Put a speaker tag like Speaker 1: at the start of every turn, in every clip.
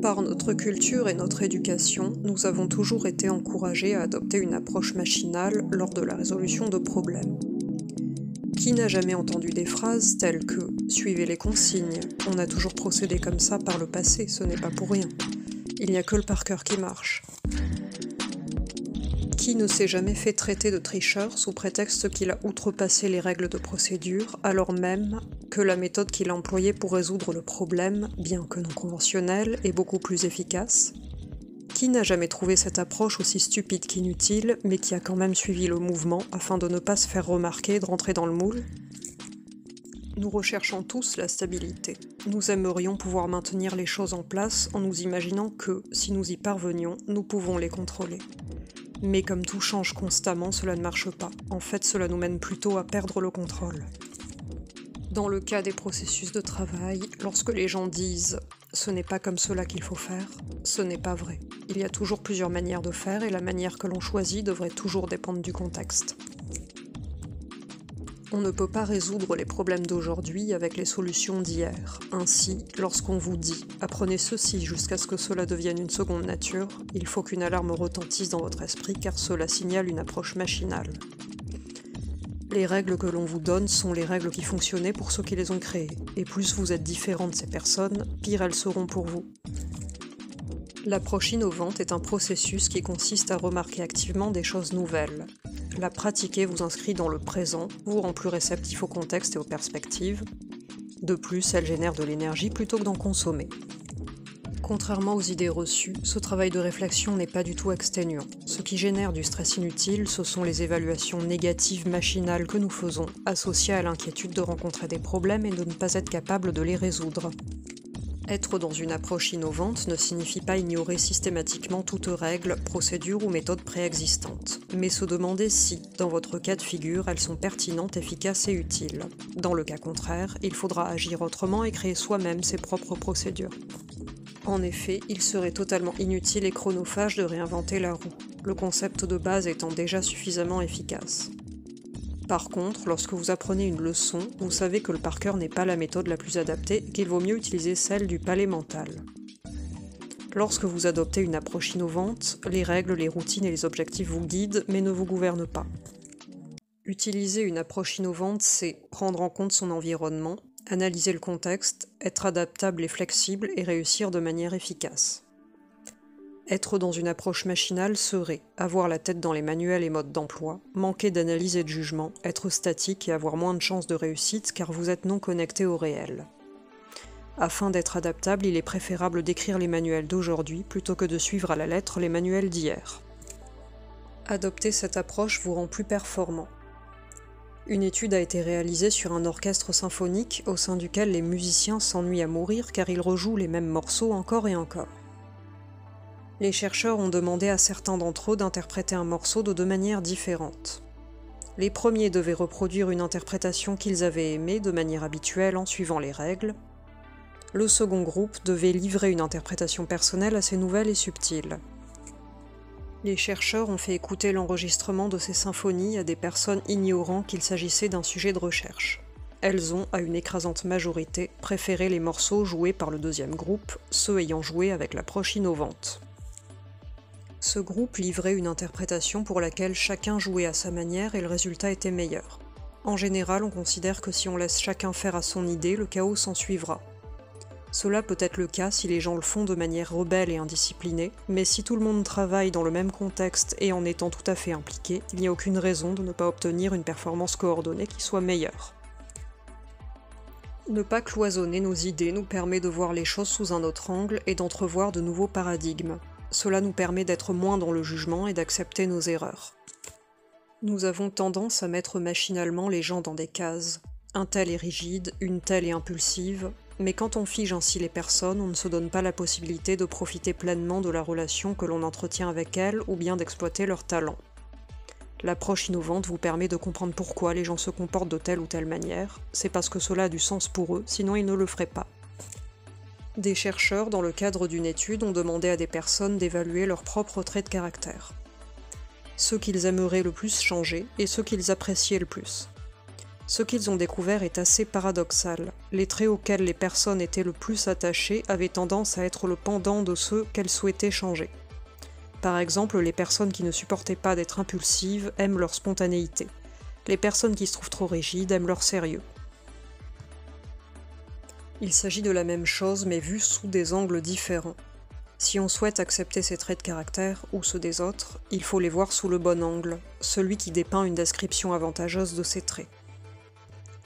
Speaker 1: Par notre culture et notre éducation, nous avons toujours été encouragés à adopter une approche machinale lors de la résolution de problèmes. Qui n'a jamais entendu des phrases telles que « suivez les consignes, on a toujours procédé comme ça par le passé, ce n'est pas pour rien, il n'y a que le par cœur qui marche ». Qui ne s'est jamais fait traiter de tricheur sous prétexte qu'il a outrepassé les règles de procédure, alors même que la méthode qu'il a employée pour résoudre le problème, bien que non conventionnelle, est beaucoup plus efficace? Qui n'a jamais trouvé cette approche aussi stupide qu'inutile, mais qui a quand même suivi le mouvement afin de ne pas se faire remarquer et de rentrer dans le moule? Nous recherchons tous la stabilité. Nous aimerions pouvoir maintenir les choses en place en nous imaginant que, si nous y parvenions, nous pouvons les contrôler. Mais comme tout change constamment, cela ne marche pas. En fait, cela nous mène plutôt à perdre le contrôle. Dans le cas des processus de travail, lorsque les gens disent « ce n'est pas comme cela qu'il faut faire », ce n'est pas vrai. Il y a toujours plusieurs manières de faire et la manière que l'on choisit devrait toujours dépendre du contexte. On ne peut pas résoudre les problèmes d'aujourd'hui avec les solutions d'hier. Ainsi, lorsqu'on vous dit « apprenez ceci jusqu'à ce que cela devienne une seconde nature », il faut qu'une alarme retentisse dans votre esprit car cela signale une approche machinale. Les règles que l'on vous donne sont les règles qui fonctionnaient pour ceux qui les ont créées, et plus vous êtes différent de ces personnes, pire elles seront pour vous. L'approche innovante est un processus qui consiste à remarquer activement des choses nouvelles. La pratiquer vous inscrit dans le présent, vous rend plus réceptif au contexte et aux perspectives. De plus, elle génère de l'énergie plutôt que d'en consommer. Contrairement aux idées reçues, ce travail de réflexion n'est pas du tout exténuant. Ce qui génère du stress inutile, ce sont les évaluations négatives machinales que nous faisons, associées à l'inquiétude de rencontrer des problèmes et de ne pas être capable de les résoudre. Être dans une approche innovante ne signifie pas ignorer systématiquement toute règle, procédure ou méthode préexistante, mais se demander si, dans votre cas de figure, elles sont pertinentes, efficaces et utiles. Dans le cas contraire, il faudra agir autrement et créer soi-même ses propres procédures. En effet, il serait totalement inutile et chronophage de réinventer la roue, le concept de base étant déjà suffisamment efficace. Par contre, lorsque vous apprenez une leçon, vous savez que le par cœur n'est pas la méthode la plus adaptée et qu'il vaut mieux utiliser celle du palais mental. Lorsque vous adoptez une approche innovante, les règles, les routines et les objectifs vous guident mais ne vous gouvernent pas. Utiliser une approche innovante, c'est prendre en compte son environnement, analyser le contexte, être adaptable et flexible et réussir de manière efficace. Être dans une approche machinale serait avoir la tête dans les manuels et modes d'emploi, manquer d'analyse et de jugement, être statique et avoir moins de chances de réussite car vous êtes non connecté au réel. Afin d'être adaptable, il est préférable d'écrire les manuels d'aujourd'hui plutôt que de suivre à la lettre les manuels d'hier. Adopter cette approche vous rend plus performant. Une étude a été réalisée sur un orchestre symphonique au sein duquel les musiciens s'ennuient à mourir car ils rejouent les mêmes morceaux encore et encore. Les chercheurs ont demandé à certains d'entre eux d'interpréter un morceau de deux manières différentes. Les premiers devaient reproduire une interprétation qu'ils avaient aimée de manière habituelle en suivant les règles. Le second groupe devait livrer une interprétation personnelle assez nouvelle et subtile. Les chercheurs ont fait écouter l'enregistrement de ces symphonies à des personnes ignorant qu'il s'agissait d'un sujet de recherche. Elles ont, à une écrasante majorité, préféré les morceaux joués par le deuxième groupe, ceux ayant joué avec l'approche innovante. Ce groupe livrait une interprétation pour laquelle chacun jouait à sa manière et le résultat était meilleur. En général, on considère que si on laisse chacun faire à son idée, le chaos s'ensuivra. Cela peut être le cas si les gens le font de manière rebelle et indisciplinée, mais si tout le monde travaille dans le même contexte et en étant tout à fait impliqué, il n'y a aucune raison de ne pas obtenir une performance coordonnée qui soit meilleure. Ne pas cloisonner nos idées nous permet de voir les choses sous un autre angle et d'entrevoir de nouveaux paradigmes. Cela nous permet d'être moins dans le jugement et d'accepter nos erreurs. Nous avons tendance à mettre machinalement les gens dans des cases. Un tel est rigide, une telle est impulsive, mais quand on fige ainsi les personnes, on ne se donne pas la possibilité de profiter pleinement de la relation que l'on entretient avec elles ou bien d'exploiter leurs talents. L'approche innovante vous permet de comprendre pourquoi les gens se comportent de telle ou telle manière, c'est parce que cela a du sens pour eux, sinon ils ne le feraient pas. Des chercheurs, dans le cadre d'une étude, ont demandé à des personnes d'évaluer leurs propres traits de caractère. Ceux qu'ils aimeraient le plus changer et ceux qu'ils appréciaient le plus. Ce qu'ils ont découvert est assez paradoxal. Les traits auxquels les personnes étaient le plus attachées avaient tendance à être le pendant de ceux qu'elles souhaitaient changer. Par exemple, les personnes qui ne supportaient pas d'être impulsives aiment leur spontanéité. Les personnes qui se trouvent trop rigides aiment leur sérieux. Il s'agit de la même chose mais vu sous des angles différents. Si on souhaite accepter ces traits de caractère ou ceux des autres, il faut les voir sous le bon angle, celui qui dépeint une description avantageuse de ces traits.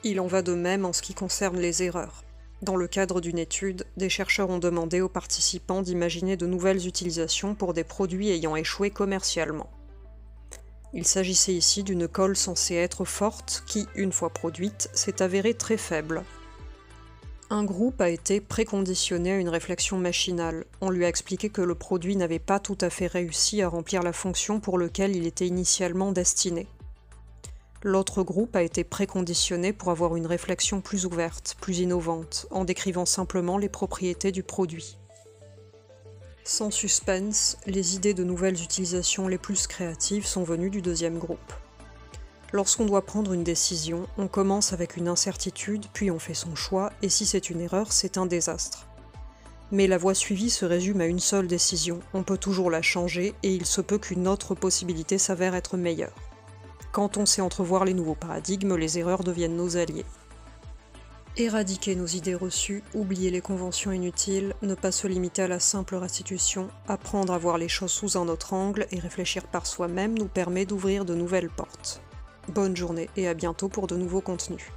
Speaker 1: Il en va de même en ce qui concerne les erreurs. Dans le cadre d'une étude, des chercheurs ont demandé aux participants d'imaginer de nouvelles utilisations pour des produits ayant échoué commercialement. Il s'agissait ici d'une colle censée être forte qui, une fois produite, s'est avérée très faible. Un groupe a été préconditionné à une réflexion machinale. On lui a expliqué que le produit n'avait pas tout à fait réussi à remplir la fonction pour laquelle il était initialement destiné. L'autre groupe a été préconditionné pour avoir une réflexion plus ouverte, plus innovante, en décrivant simplement les propriétés du produit. Sans suspense, les idées de nouvelles utilisations les plus créatives sont venues du deuxième groupe. Lorsqu'on doit prendre une décision, on commence avec une incertitude, puis on fait son choix, et si c'est une erreur, c'est un désastre. Mais la voie suivie se résume à une seule décision, on peut toujours la changer, et il se peut qu'une autre possibilité s'avère être meilleure. Quand on sait entrevoir les nouveaux paradigmes, les erreurs deviennent nos alliés. Éradiquer nos idées reçues, oublier les conventions inutiles, ne pas se limiter à la simple restitution, apprendre à voir les choses sous un autre angle et réfléchir par soi-même nous permet d'ouvrir de nouvelles portes. Bonne journée et à bientôt pour de nouveaux contenus.